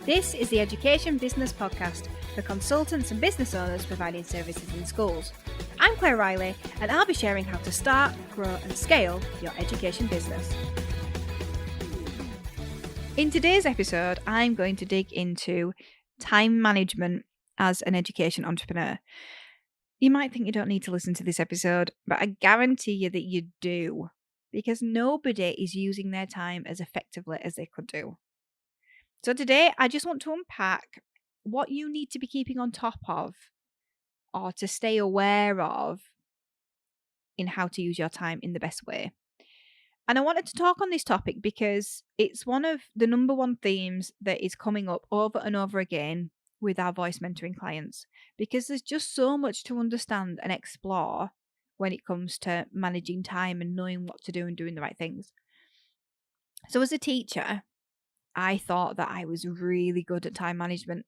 This is the Education Business Podcast for consultants and business owners providing services in schools. I'm Claire Riley, and I'll be sharing how to start, grow and scale your education business. In today's episode, I'm going to dig into time management as an education entrepreneur. You might think you don't need to listen to this episode, but I guarantee you that you do, because nobody is using their time as effectively as they could do. So today, I just want to unpack what you need to be keeping on top of or to stay aware of in how to use your time in the best way. And I wanted to talk on this topic because it's one of the number one themes that is coming up over and over again with our voice mentoring clients, because there's just so much to understand and explore when it comes to managing time and knowing what to do and doing the right things. So as a teacher, I thought that I was really good at time management.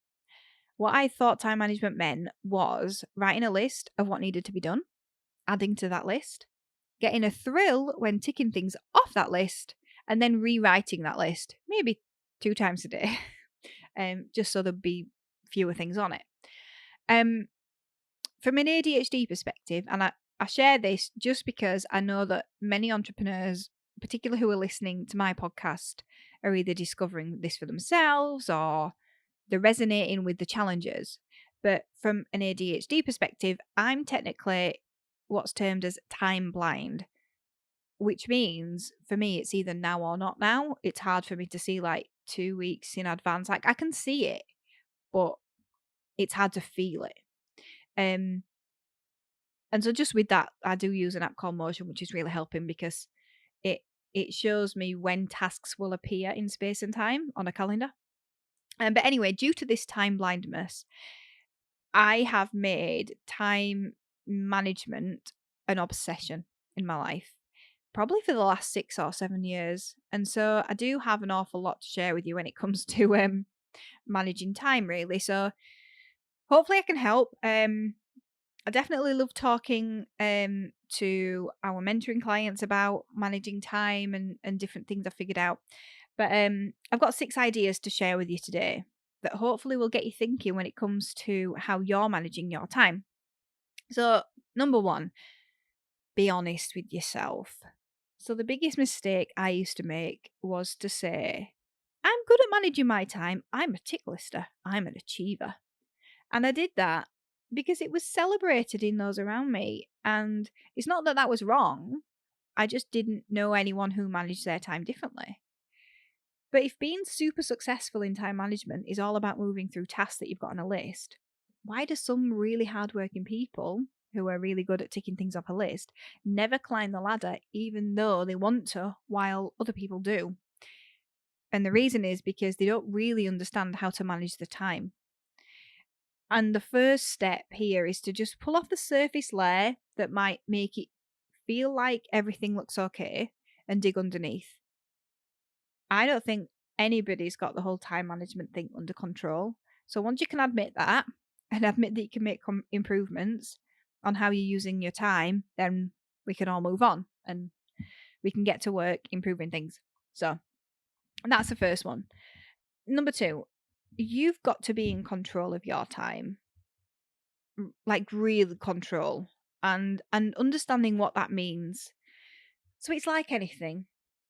What I thought time management meant was writing a list of what needed to be done, adding to that list, getting a thrill when ticking things off that list, and then rewriting that list, maybe 2 times a day, just so there'd be fewer things on it. From an ADHD perspective, and I share this just because I know that many entrepreneurs, particularly who are listening to my podcast, are either discovering this for themselves or they're resonating with the challenges. But from an ADHD perspective, I'm technically what's termed as time blind, which means for me, it's either now or not now. It's hard for me to see like 2 weeks in advance. Like I can see it, but it's hard to feel it. And so just with that, I do use an app called Motion, which is really helping because it shows me when tasks will appear in space and time on a calendar. But anyway, due to this time blindness, I have made time management an obsession in my life, probably for the last 6 or 7 years. And so I do have an awful lot to share with you when it comes to managing time, really. So hopefully I can help. I definitely love talking to our mentoring clients about managing time and different things I figured out. But I've got 6 ideas to share with you today that hopefully will get you thinking when it comes to how you're managing your time. So, number 1, be honest with yourself. So, the biggest mistake I used to make was to say, I'm good at managing my time. I'm a tick lister. I'm an achiever. And I did that because it was celebrated in those around me. And it's not that that was wrong. I just didn't know anyone who managed their time differently. But if being super successful in time management is all about moving through tasks that you've got on a list, why do some really hardworking people who are really good at ticking things off a list never climb the ladder even though they want to, while other people do? And the reason is because they don't really understand how to manage the time. And the first step here is to just pull off the surface layer that might make it feel like everything looks okay and dig underneath. I don't think anybody's got the whole time management thing under control. So once you can admit that and admit that you can make improvements on how you're using your time, then we can all move on and we can get to work improving things. So that's the first one. Number 2, you've got to be in control of your time, like real control, and understanding what that means. So it's like anything.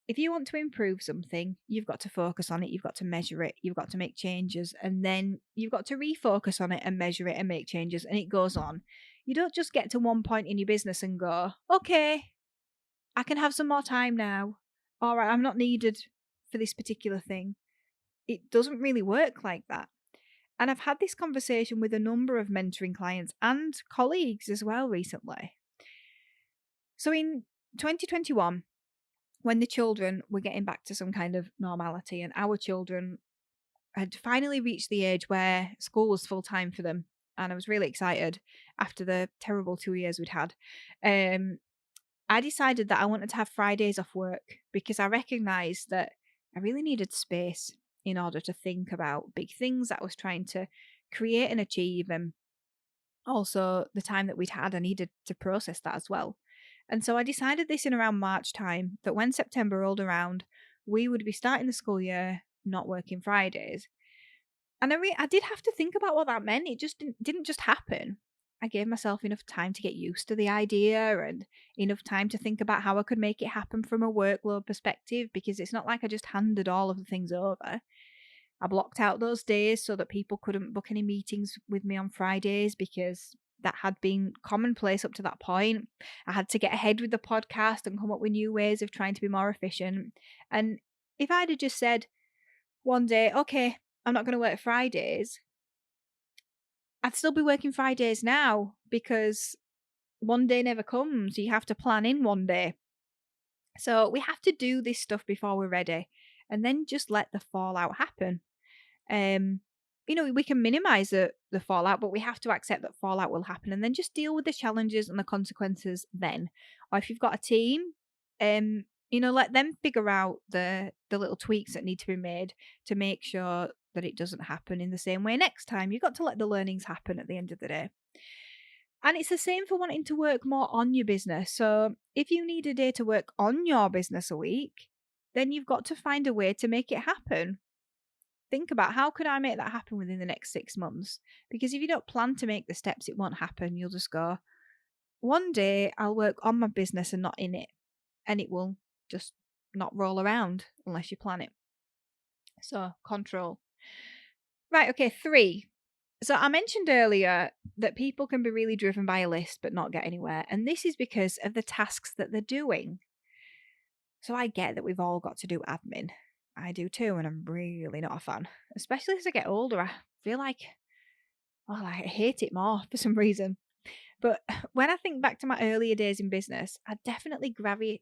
If you want to improve something, you've got to focus on it, you've got to measure it, you've got to make changes, and then you've got to refocus on it and measure it and make changes, and it goes on. You don't just get to one point in your business and go, okay, I can have some more time now. All right, I'm not needed for this particular thing. It doesn't really work like that. And I've had this conversation with a number of mentoring clients and colleagues as well recently. So in 2021, when the children were getting back to some kind of normality and our children had finally reached the age where school was full time for them, and I was really excited after the terrible 2 years we'd had, I decided that I wanted to have Fridays off work because I recognised that I really needed space in order to think about big things that I was trying to create and achieve, and also the time that we'd had, I needed to process that as well. And so I decided this in around March time, that when September rolled around, we would be starting the school year not working Fridays. And I did have to think about what that meant. It just didn't just happen. I gave myself enough time to get used to the idea and enough time to think about how I could make it happen from a workload perspective, because it's not like I just handed all of the things over. I blocked out those days so that people couldn't book any meetings with me on Fridays, because that had been commonplace up to that point. I had to get ahead with the podcast and come up with new ways of trying to be more efficient. And if I'd have just said one day, okay, I'm not going to work Fridays, I'd still be working Fridays now, because one day never comes. You have to plan in one day. So we have to do this stuff before we're ready, and then just let the fallout happen. Um, we can minimize the fallout, but we have to accept that fallout will happen, and then just deal with the challenges and the consequences then. Or if you've got a team, let them figure out the little tweaks that need to be made to make sure that it doesn't happen in the same way next time. You've got to let the learnings happen at the end of the day. And it's the same for wanting to work more on your business. So if you need a day to work on your business a week, then you've got to find a way to make it happen. Think about, how could I make that happen within the next 6 months? Because if you don't plan to make the steps, it won't happen. You'll just go, one day I'll work on my business and not in it. And it will just not roll around unless you plan it. So control. Right, okay, 3. So I mentioned earlier that people can be really driven by a list but not get anywhere. And this is because of the tasks that they're doing. So I get that we've all got to do admin. I do too, and I'm really not a fan. Especially as I get older, I feel like, well, I hate it more for some reason. But when I think back to my earlier days in business, I definitely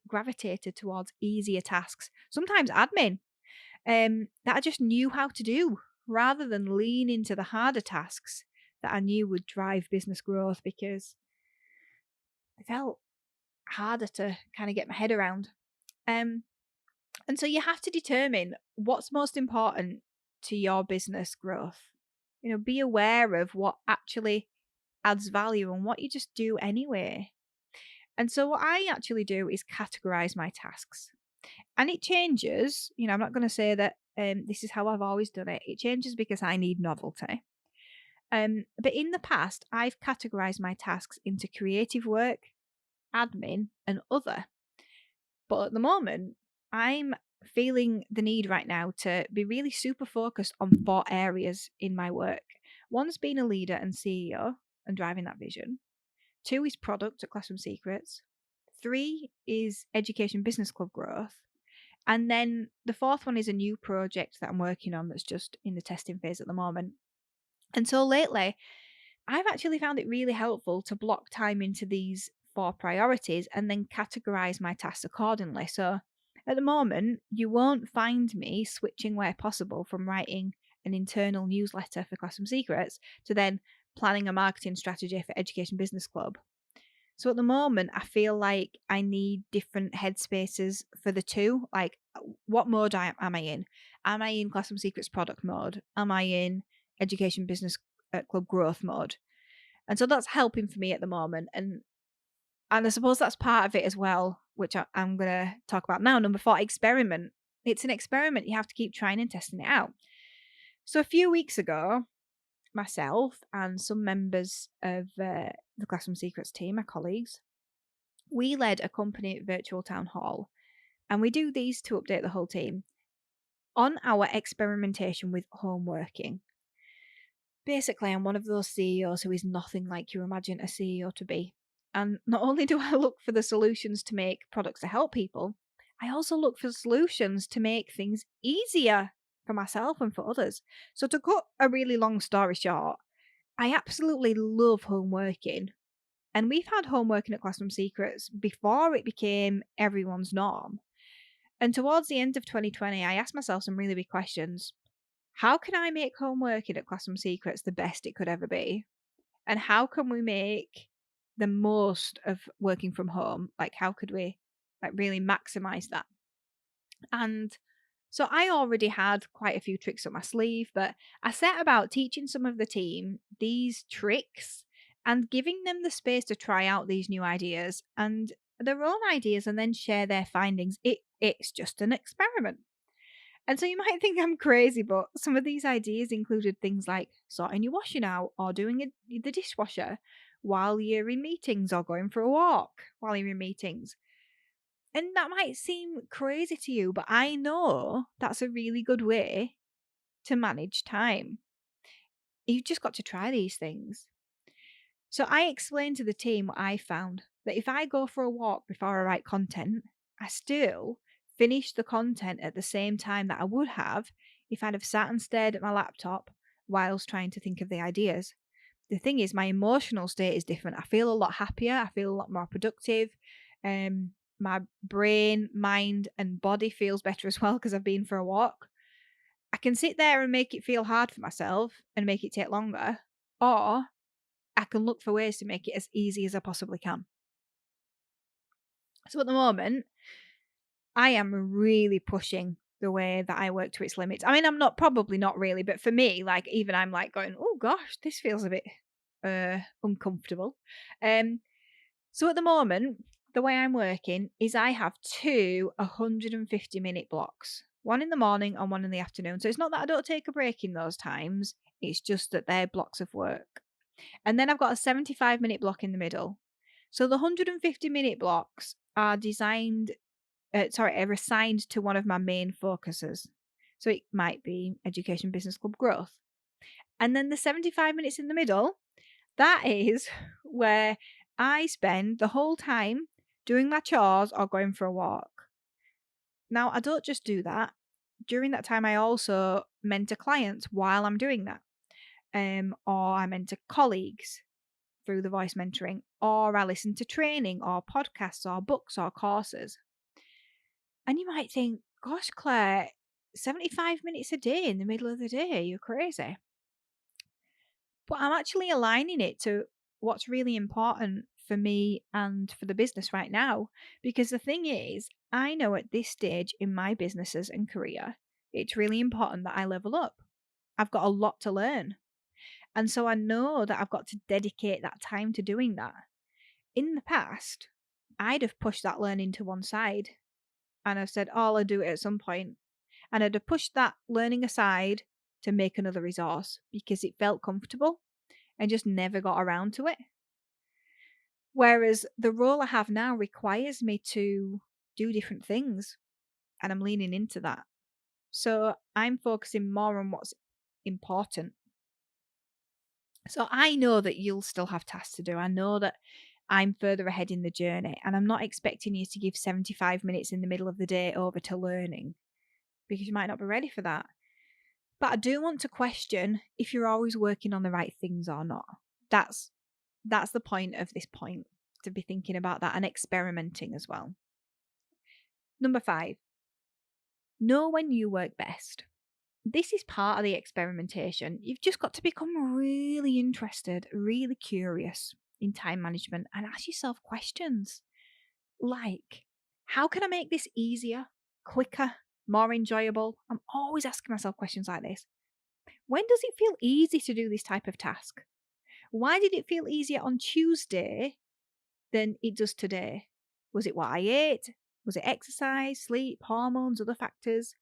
gravitated towards easier tasks, sometimes admin, that I just knew how to do, rather than lean into the harder tasks that I knew would drive business growth, because they felt harder to kind of get my head around. And so you have to determine what's most important to your business growth. Be aware of what actually adds value and what you just do anyway. And so what I actually do is categorize my tasks. And it changes. I'm not going to say that this is how I've always done it. It changes because I need novelty. But in the past, I've categorized my tasks into creative work, admin, and other. But at the moment, I'm feeling the need right now to be really super focused on 4 areas in my work. One's being a leader and CEO and driving that vision. 2 is product at Classroom Secrets. 3 is education business club growth. And then the 4th one is a new project that I'm working on that's just in the testing phase at the moment. And so lately, I've actually found it really helpful to block time into these 4 priorities and then categorize my tasks accordingly. So at the moment, you won't find me switching where possible from writing an internal newsletter for Classroom Secrets to then planning a marketing strategy for Education Business Club. So at the moment, I feel like I need different headspaces for the two. Like, what mode am I in? Am I in Classroom Secrets product mode? Am I in Education Business Club growth mode? And so that's helping for me at the moment. And I suppose that's part of it as well, which I'm going to talk about now. Number 4, experiment. It's an experiment. You have to keep trying and testing it out. So a few weeks ago, myself and some members of the Classroom Secrets team, my colleagues, we led a company virtual town hall, and we do these to update the whole team on our experimentation with home working. Basically, I'm one of those CEOs who is nothing like you imagine a CEO to be. And not only do I look for the solutions to make products to help people, I also look for solutions to make things easier for myself and for others. So to cut a really long story short, I absolutely love home working. And we've had home working at Classroom Secrets before it became everyone's norm. And towards the end of 2020, I asked myself some really big questions. How can I make home working at Classroom Secrets the best it could ever be? And how can we make the most of working from home? Like, how could we really maximize that? And so I already had quite a few tricks up my sleeve, but I set about teaching some of the team these tricks and giving them the space to try out these new ideas and their own ideas and then share their findings. It's just an experiment. And so you might think I'm crazy, but some of these ideas included things like sorting your washing out or doing the dishwasher while you're in meetings or going for a walk while you're in meetings. And that might seem crazy to you, but I know that's a really good way to manage time. You've just got to try these things. So I explained to the team what I found, that if I go for a walk before I write content, I still finish the content at the same time that I would have if I'd have sat and stared at my laptop whilst trying to think of the ideas. The thing is, my emotional state is different. I feel a lot happier. I feel a lot more productive. My brain, mind, and body feels better as well because I've been for a walk. I can sit there and make it feel hard for myself and make it take longer, or I can look for ways to make it as easy as I possibly can. So at the moment, I am really pushing the way that I work to its limits. I mean, I'm not probably not really, but for me, like even I'm like going, oh gosh, this feels a bit uncomfortable. So at the moment, the way I'm working is I have two 150-minute blocks, one in the morning and one in the afternoon. So it's not that I don't take a break in those times, it's just that they're blocks of work. And then I've got a 75-minute block in the middle. So the 150-minute blocks are are assigned to one of my main focuses. So it might be Education Business Club growth. And then the 75 minutes in the middle, that is where I spend the whole time doing my chores or going for a walk. Now, I don't just do that. During that time, I also mentor clients while I'm doing that. Or I mentor colleagues through the voice mentoring, or I listen to training or podcasts or books or courses. And you might think, gosh, Claire, 75 minutes a day in the middle of the day, you're crazy. But I'm actually aligning it to what's really important for me and for the business right now. Because the thing is, I know at this stage in my businesses and career, it's really important that I level up. I've got a lot to learn. And so I know that I've got to dedicate that time to doing that. In the past, I'd have pushed that learning to one side and I've said, oh, I'll do it at some point. And I'd have pushed that learning aside to make another resource because it felt comfortable and just never got around to it. Whereas the role I have now requires me to do different things, and I'm leaning into that. So I'm focusing more on what's important. So I know that you'll still have tasks to do. I know that I'm further ahead in the journey, and I'm not expecting you to give 75 minutes in the middle of the day over to learning because you might not be ready for that. But I do want to question if you're always working on the right things or not. That's the point of this point, to be thinking about that and experimenting as well. Number 5, know when you work best. This is part of the experimentation. You've just got to become really interested, really curious in time management and ask yourself questions like, how can I make this easier, quicker, more enjoyable? I'm always asking myself questions like this. When does it feel easy to do this type of task? Why did it feel easier on Tuesday than it does today? Was it what I ate? Was it exercise, sleep, hormones, other factors?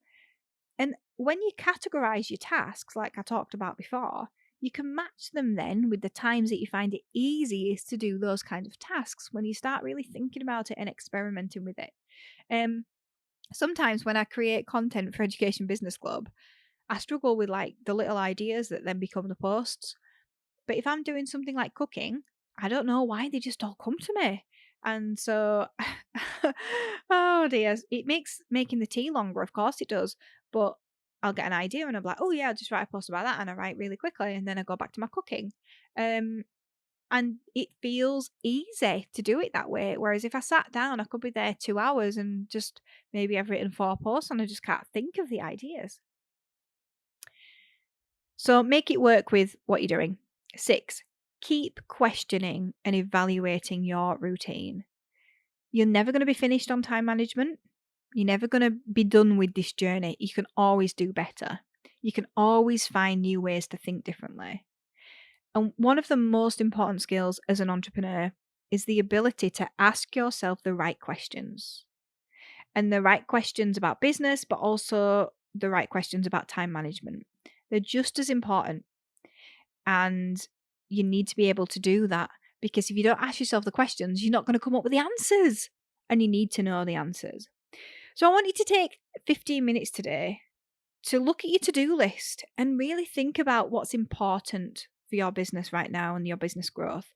And when you categorize your tasks, like I talked about before, you can match them then with the times that you find it easiest to do those kinds of tasks when you start really thinking about it and experimenting with it. Sometimes when I create content for Education Business Club, I struggle with like the little ideas that then become the posts. But if I'm doing something like cooking, I don't know why they just all come to me. And so, oh dear, it makes making the tea longer, of course it does. But I'll get an idea and I'm like, oh yeah, I'll just write a post about that. And I write really quickly and then I go back to my cooking. And it feels easy to do it that way. Whereas if I sat down, I could be there 2 hours and just maybe I've written 4 posts and I just can't think of the ideas. So make it work with what you're doing. 6, keep questioning and evaluating your routine. You're never going to be finished on time management. You're never going to be done with this journey. You can always do better. You can always find new ways to think differently. And one of the most important skills as an entrepreneur is the ability to ask yourself the right questions. And the right questions about business, but also the right questions about time management. They're just as important. And you need to be able to do that, because if you don't ask yourself the questions, you're not going to come up with the answers, and you need to know the answers. So I want you to take 15 minutes today to look at your to-do list and really think about what's important for your business right now and your business growth.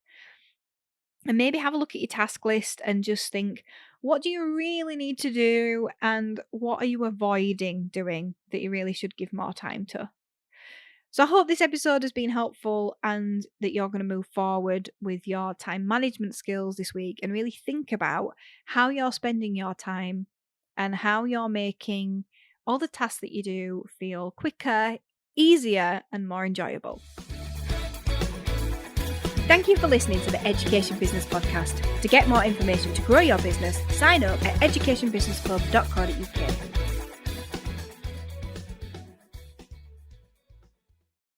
And maybe have a look at your task list and just think, what do you really need to do, and what are you avoiding doing that you really should give more time to? So I hope this episode has been helpful, and that you're going to move forward with your time management skills this week and really think about how you're spending your time and how you're making all the tasks that you do feel quicker, easier, and more enjoyable. Thank you for listening to the Education Business Podcast. To get more information to grow your business, sign up at educationbusinessclub.co.uk.